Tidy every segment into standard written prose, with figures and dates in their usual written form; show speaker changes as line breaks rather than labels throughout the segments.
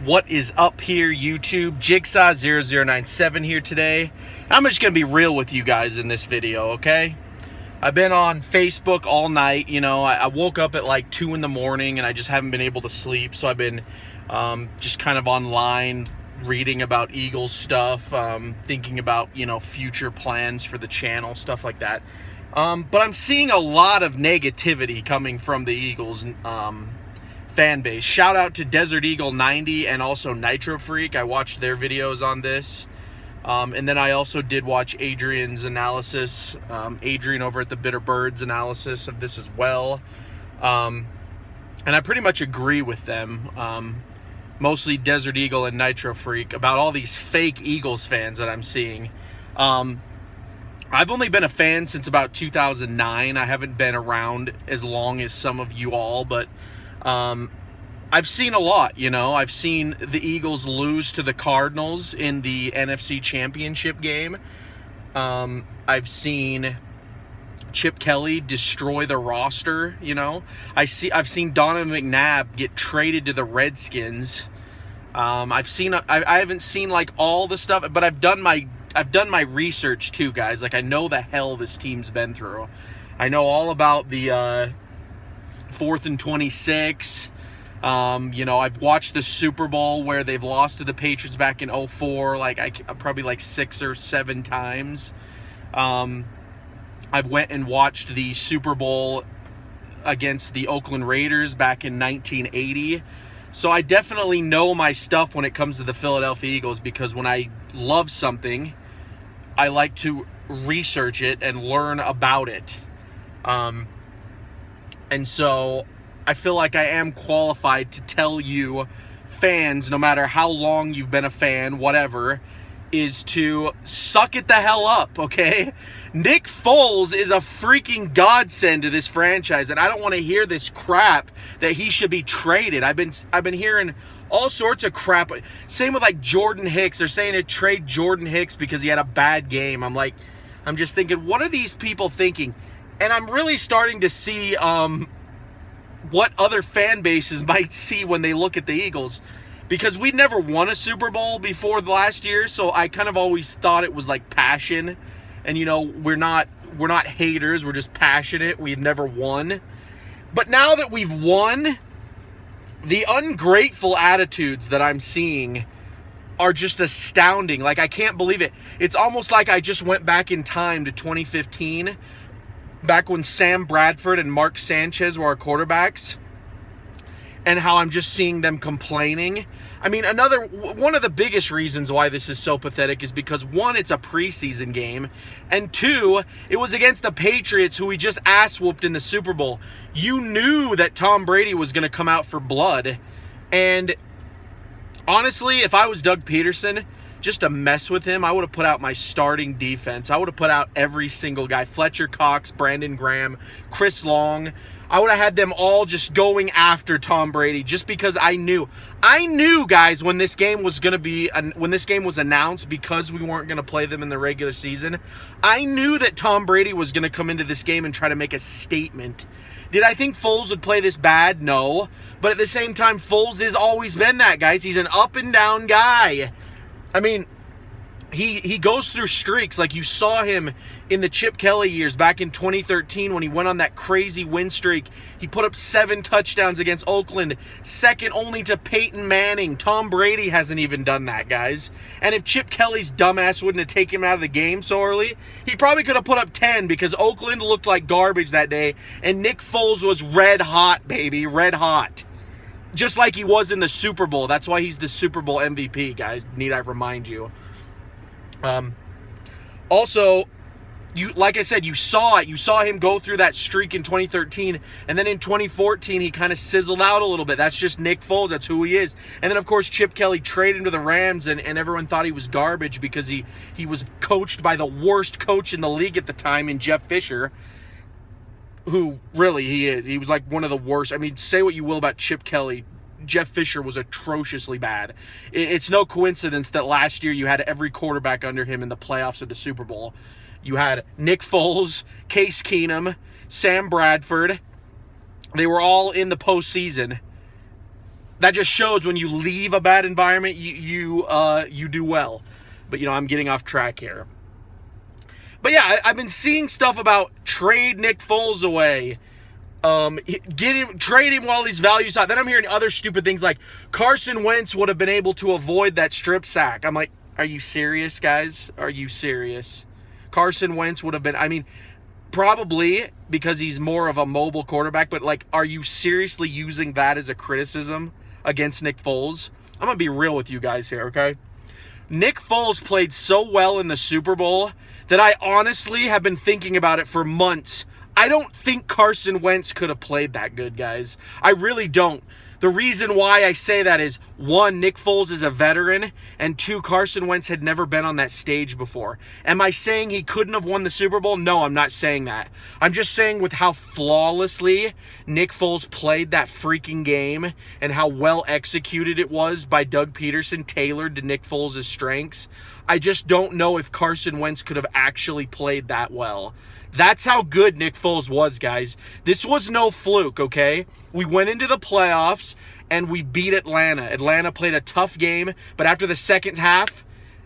What is up here, YouTube? Jigsaw0097 here today. I'm just going to be real with you guys in this video, okay? I've been on Facebook all night. You know, I woke up at like 2 in the morning and I just haven't been able to sleep. So I've been just kind of online reading about Eagles stuff, thinking about, you know, future plans for the channel, stuff like that. But I'm seeing a lot of negativity coming from the Eagles fan base. Shout out to Desert Eagle 90 and also Nitro Freak. I watched their videos on this. And then I also did watch Adrian's analysis, Adrian over at the Bitter Birds analysis of this as well. And I pretty much agree with them, mostly Desert Eagle and Nitro Freak, about all these fake Eagles fans that I'm seeing. I've only been a fan since about 2009. I haven't been around as long as some of you all, but I've seen a lot, you know. I've seen the Eagles lose to the Cardinals in the NFC Championship game. I've seen Chip Kelly destroy the roster, you know. I've seen Donovan McNabb get traded to the Redskins. I haven't seen like all the stuff, but I've done my research too, guys. Like, I know the hell this team's been through. I know all about the 4th and 26. You know, I've watched the Super Bowl where they've lost to the Patriots back in 2004, like probably like 6 or 7 times. I've went and watched the Super Bowl against the Oakland Raiders back in 1980. So I definitely know my stuff when it comes to the Philadelphia Eagles, because when I love something, I like to research it and learn about it. And so I feel like I am qualified to tell you fans, no matter how long you've been a fan, whatever, is to suck it the hell up, okay? Nick Foles is a freaking godsend to this franchise, and I don't want to hear this crap that he should be traded. I've been hearing all sorts of crap. Same with like Jordan Hicks. They're saying to trade Jordan Hicks because he had a bad game. I'm just thinking, what are these people thinking? And I'm really starting to see what other fan bases might see when they look at the Eagles, because we never won a Super Bowl before the last year, so I kind of always thought it was like passion. And, you know, we're not haters, we're just passionate. We've never won. But now that we've won, the ungrateful attitudes that I'm seeing are just astounding. Like, I can't believe it. It's almost like I just went back in time to 2015, back when Sam Bradford and Mark Sanchez were our quarterbacks, and how I'm just seeing them complaining. I mean, one of the biggest reasons why this is so pathetic is because, one, it's a preseason game, and 2, it was against the Patriots, who we just ass-whooped in the Super Bowl. You knew that Tom Brady was going to come out for blood, and honestly, if I was Doug Peterson, just to mess with him, I would have put out my starting defense. I would have put out every single guy. Fletcher Cox, Brandon Graham, Chris Long. I would have had them all just going after Tom Brady, just because I knew, guys, when this game was announced, because we weren't going to play them in the regular season, I knew that Tom Brady was going to come into this game and try to make a statement. Did I think Foles would play this bad? No. But at the same time, Foles has always been that, guys. He's an up and down guy. I mean, he goes through streaks. Like, you saw him in the Chip Kelly years back in 2013 when he went on that crazy win streak. He put up 7 touchdowns against Oakland, second only to Peyton Manning. Tom Brady hasn't even done that, guys. And if Chip Kelly's dumbass wouldn't have taken him out of the game so early, he probably could have put up 10, because Oakland looked like garbage that day, and Nick Foles was red hot, baby, red hot. Just like he was in the Super Bowl. That's why he's the Super Bowl MVP, guys. Need I remind you? Also, like I said, you saw it. You saw him go through that streak in 2013, and then in 2014, he kind of sizzled out a little bit. That's just Nick Foles. That's who he is. And then, of course, Chip Kelly traded him to the Rams, and everyone thought he was garbage because he was coached by the worst coach in the league at the time, in Jeff Fisher, who really he is. He was like one of the worst. I mean, say what you will about Chip Kelly, Jeff Fisher was atrociously bad. It's no coincidence that last year you had every quarterback under him in the playoffs of the Super Bowl. You had Nick Foles, Case Keenum, Sam Bradford. They were all in the postseason. that just shows when you leave a bad environment, you do well. But, I'm getting off track here. But yeah, I've been seeing stuff about trade Nick Foles away. Trade him while he's values high. Then I'm hearing other stupid things like Carson Wentz would have been able to avoid that strip sack. I'm like, are you serious, guys? Are you serious? Carson Wentz would have been, probably because he's more of a mobile quarterback, but like, are you seriously using that as a criticism against Nick Foles? I'm going to be real with you guys here, okay? Nick Foles played so well in the Super Bowl that I honestly have been thinking about it for months. I don't think Carson Wentz could have played that good, guys. I really don't. The reason why I say that is, one, Nick Foles is a veteran, and two, Carson Wentz had never been on that stage before. Am I saying he couldn't have won the Super Bowl? No, I'm not saying that. I'm just saying with how flawlessly Nick Foles played that freaking game and how well executed it was by Doug Peterson, tailored to Nick Foles' strengths, I just don't know if Carson Wentz could have actually played that well. That's how good Nick Foles was, guys. This was no fluke, okay? We went into the playoffs and we beat Atlanta. Atlanta played a tough game, but after the second half,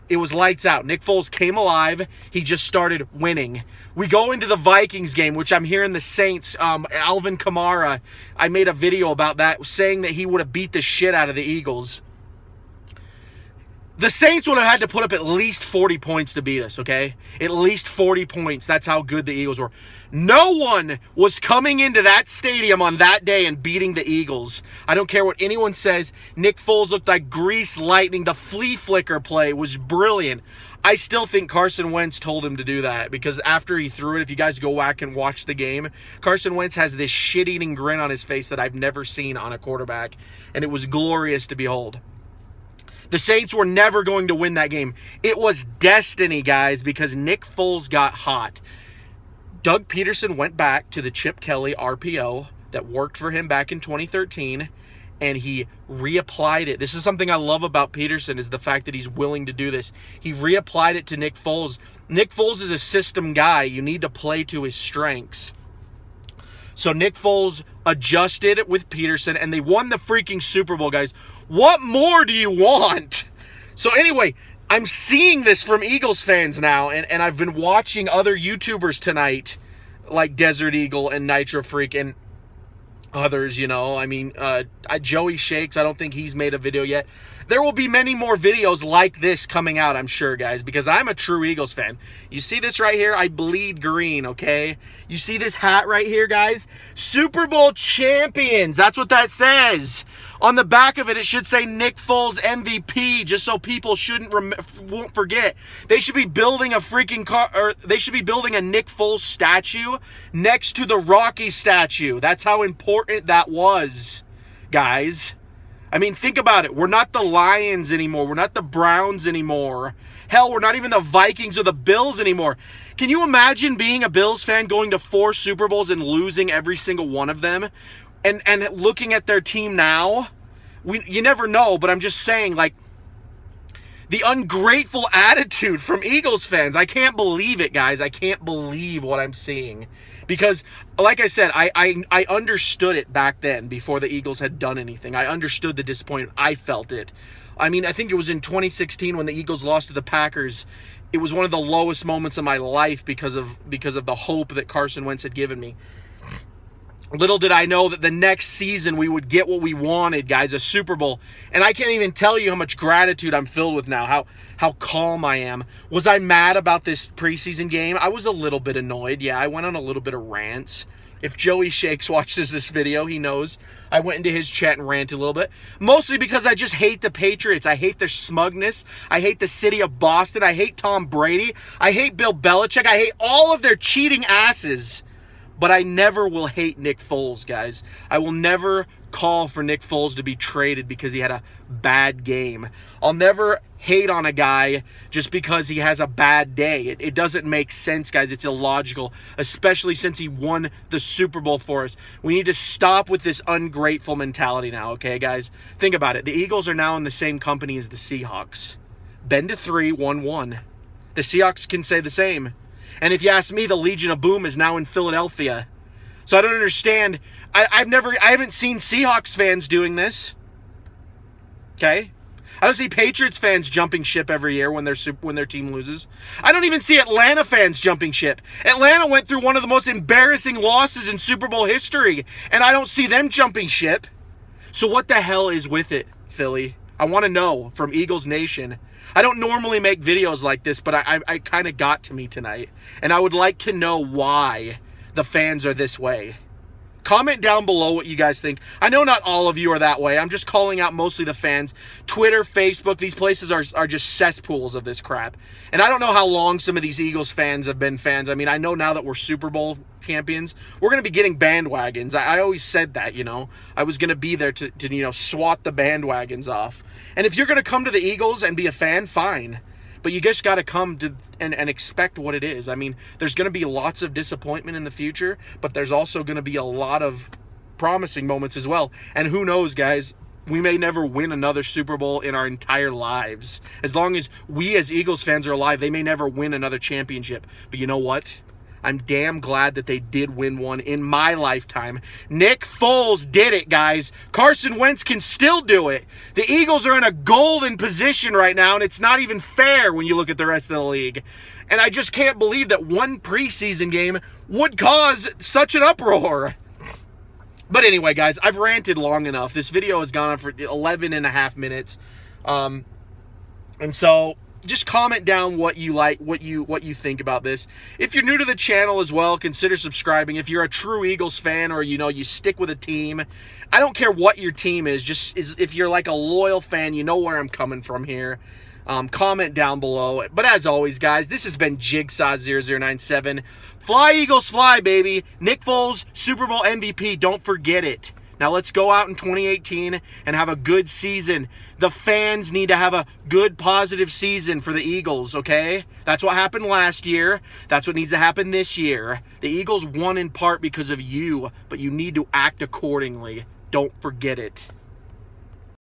it was lights out. Nick Foles came alive. He just started winning. We go into the Vikings game, which I'm hearing the Saints, Alvin Kamara, I made a video about that, saying that he would have beat the shit out of the Eagles. The Saints would have had to put up at least 40 points to beat us, okay? At least 40 points. That's how good the Eagles were. No one was coming into that stadium on that day and beating the Eagles. I don't care what anyone says. Nick Foles looked like grease lightning. The flea flicker play was brilliant. I still think Carson Wentz told him to do that because after he threw it, if you guys go back and watch the game, Carson Wentz has this shit-eating grin on his face that I've never seen on a quarterback, and it was glorious to behold. The Saints were never going to win that game. It was destiny, guys, because Nick Foles got hot. Doug Peterson went back to the Chip Kelly RPO that worked for him back in 2013, and he reapplied it. This is something I love about Peterson, is the fact that he's willing to do this. He reapplied it to Nick Foles. Nick Foles is a system guy. You need to play to his strengths. So Nick Foles adjusted with Peterson, and they won the freaking Super Bowl, guys. What more do you want? So anyway, I'm seeing this from Eagles fans now, and I've been watching other YouTubers tonight, like Desert Eagle and Nitro Freak and others, Joey Shakes, I don't think he's made a video yet. There will be many more videos like this coming out, I'm sure, guys, because I'm a true Eagles fan. You see this right here? I bleed green, okay? You see this hat right here, guys? Super Bowl champions. That's what that says. On the back of it, it should say Nick Foles MVP, just so people won't forget. They should be building a they should be building a Nick Foles statue next to the Rocky statue. That's how important that was, guys. Think about it. We're not the Lions anymore. We're not the Browns anymore. Hell, we're not even the Vikings or the Bills anymore. Can you imagine being a Bills fan going to 4 Super Bowls and losing every single one of them? And looking at their team now? You never know, but I'm just saying, the ungrateful attitude from Eagles fans. I can't believe it, guys. I can't believe what I'm seeing. Because, like I said, I understood it back then before the Eagles had done anything. I understood the disappointment. I felt it. I think it was in 2016 when the Eagles lost to the Packers. It was one of the lowest moments of my life because of the hope that Carson Wentz had given me. Little did I know that the next season we would get what we wanted, guys, a Super Bowl. And I can't even tell you how much gratitude I'm filled with now, how calm I am. Was I mad about this preseason game? I was a little bit annoyed. Yeah, I went on a little bit of rants. If Joey Shakes watches this video, he knows I went into his chat and ranted a little bit. Mostly because I just hate the Patriots. I hate their smugness. I hate the city of Boston. I hate Tom Brady. I hate Bill Belichick. I hate all of their cheating asses. But I never will hate Nick Foles, guys. I will never call for Nick Foles to be traded because he had a bad game. I'll never hate on a guy just because he has a bad day. It doesn't make sense, guys. It's illogical, especially since he won the Super Bowl for us. We need to stop with this ungrateful mentality now, okay, guys? Think about it. The Eagles are now in the same company as the Seahawks. Been to 3, won 1. The Seahawks can say the same. And if you ask me, the Legion of Boom is now in Philadelphia. So I don't understand. I haven't seen Seahawks fans doing this. Okay? I don't see Patriots fans jumping ship every year when their team loses. I don't even see Atlanta fans jumping ship. Atlanta went through one of the most embarrassing losses in Super Bowl history, and I don't see them jumping ship. So what the hell is with it, Philly? I want to know from Eagles Nation. I don't normally make videos like this, but I kind of got to me tonight, and I would like to know why the fans are this way. Comment down below what you guys think. I know not all of you are that way. I'm just calling out mostly the fans. Twitter, Facebook, these places are just cesspools of this crap. And I don't know how long some of these Eagles fans have been fans. I mean, I know now that we're Super Bowl champions, we're going to be getting bandwagons. I always said that, you know. I was going to be there to you know, swat the bandwagons off. And if you're going to come to the Eagles and be a fan, fine. But you just got to come to and expect what it is. I mean, there's going to be lots of disappointment in the future, but there's also going to be a lot of promising moments as well. And who knows, guys, we may never win another Super Bowl in our entire lives. As long as we as Eagles fans are alive, they may never win another championship. But you know what? I'm damn glad that they did win one in my lifetime. Nick Foles did it, guys. Carson Wentz can still do it. The Eagles are in a golden position right now, and it's not even fair when you look at the rest of the league. And I just can't believe that one preseason game would cause such an uproar. But anyway, guys, I've ranted long enough. This video has gone on for 11 and a half minutes. And so just comment down what you like, what you think about this. If you're new to the channel as well, consider subscribing. If you're a true Eagles fan, or you know, you stick with a team, I don't care what your team is, if you're like a loyal fan, you know where I'm coming from here. Comment down below. But as always, guys, this has been Jigsaw0097. Fly Eagles fly, baby. Nick Foles, Super Bowl MVP. Don't forget it. Now let's go out in 2018 and have a good season. The fans need to have a good, positive season for the Eagles, okay? That's what happened last year. That's what needs to happen this year. The Eagles won in part because of you, but you need to act accordingly. Don't forget it.